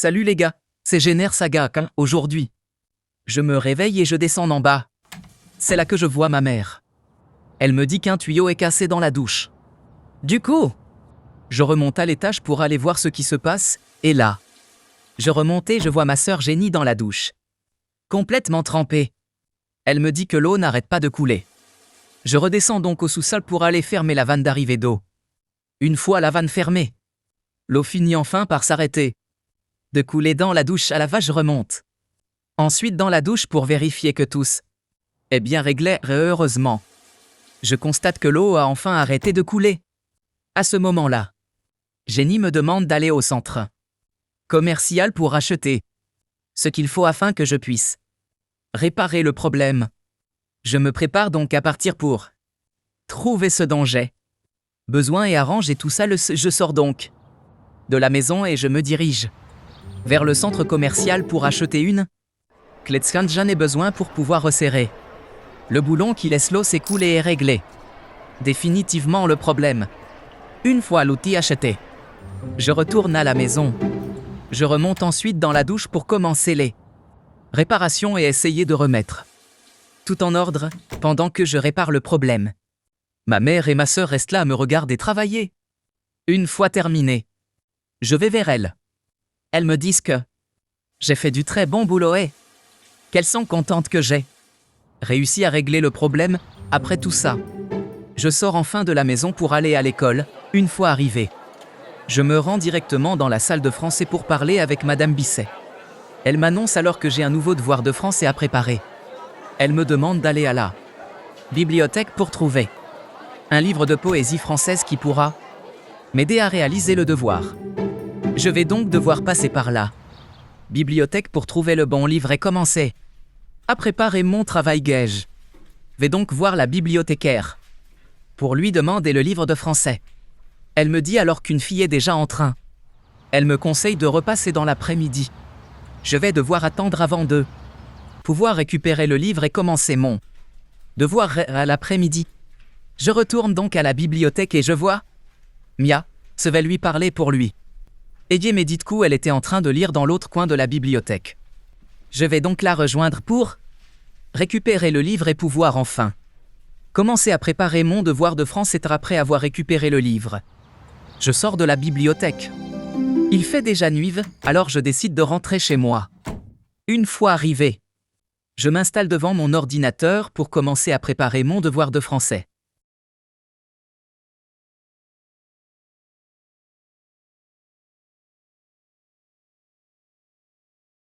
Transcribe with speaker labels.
Speaker 1: Salut les gars, c'est Génère Saga, aujourd'hui. Je me réveille et je descends en bas. C'est là que je vois ma mère. Elle me dit qu'un tuyau est cassé dans la douche. Du coup, je remonte à l'étage pour aller voir ce qui se passe, et là, je remonte et je vois ma sœur Jenny dans la douche. Complètement trempée. Elle me dit que l'eau n'arrête pas de couler. Je redescends donc au sous-sol pour aller fermer la vanne d'arrivée d'eau. Une fois la vanne fermée, l'eau finit enfin par s'arrêter de couler dans la douche. À la vache, je remonte ensuite dans la douche pour vérifier que tout est bien réglé, et heureusement, je constate que l'eau a enfin arrêté de couler. À ce moment-là, Jenny me demande d'aller au centre commercial pour acheter ce qu'il faut afin que je puisse réparer le problème. Je me prépare donc à partir pour trouver ce dont j'ai besoin et arranger tout ça. Je sors donc de la maison et je me dirige vers le centre commercial pour acheter une clé de scan. J'en ai besoin pour pouvoir resserrer le boulon qui laisse l'eau s'écouler et régler définitivement le problème. Une fois l'outil acheté, je retourne à la maison. Je remonte ensuite dans la douche pour commencer les réparations et essayer de remettre tout en ordre pendant que je répare le problème. Ma mère et ma sœur restent là à me regarder travailler. Une fois terminé, je vais vers elles. Elles me disent que j'ai fait du très bon boulot et qu'elles sont contentes que j'ai réussi à régler le problème. Après tout ça, je sors enfin de la maison pour aller à l'école. Une fois arrivé, je me rends directement dans la salle de français pour parler avec Madame Bisset. Elle m'annonce alors que j'ai un nouveau devoir de français à préparer. Elle me demande d'aller à la bibliothèque pour trouver un livre de poésie française qui pourra m'aider à réaliser le devoir. Je vais donc devoir passer par la bibliothèque pour trouver le bon livre et commencer à préparer mon travail. Je vais donc voir la bibliothécaire pour lui demander le livre de français. Elle me dit alors qu'une fille est déjà en train. Elle me conseille de repasser dans l'après-midi. Je vais devoir attendre avant de pouvoir récupérer le livre et commencer mon devoir à l'après-midi. Je retourne donc à la bibliothèque et je vois Mia. Je vais lui parler pour lui aider, mais du coup elle était en train de lire dans l'autre coin de la bibliothèque. Je vais donc la rejoindre pour récupérer le livre et pouvoir enfin commencer à préparer mon devoir de français après avoir récupéré le livre. Je sors de la bibliothèque. Il fait déjà nuit, alors je décide de rentrer chez moi. Une fois arrivé, je m'installe devant mon ordinateur pour commencer à préparer mon devoir de français.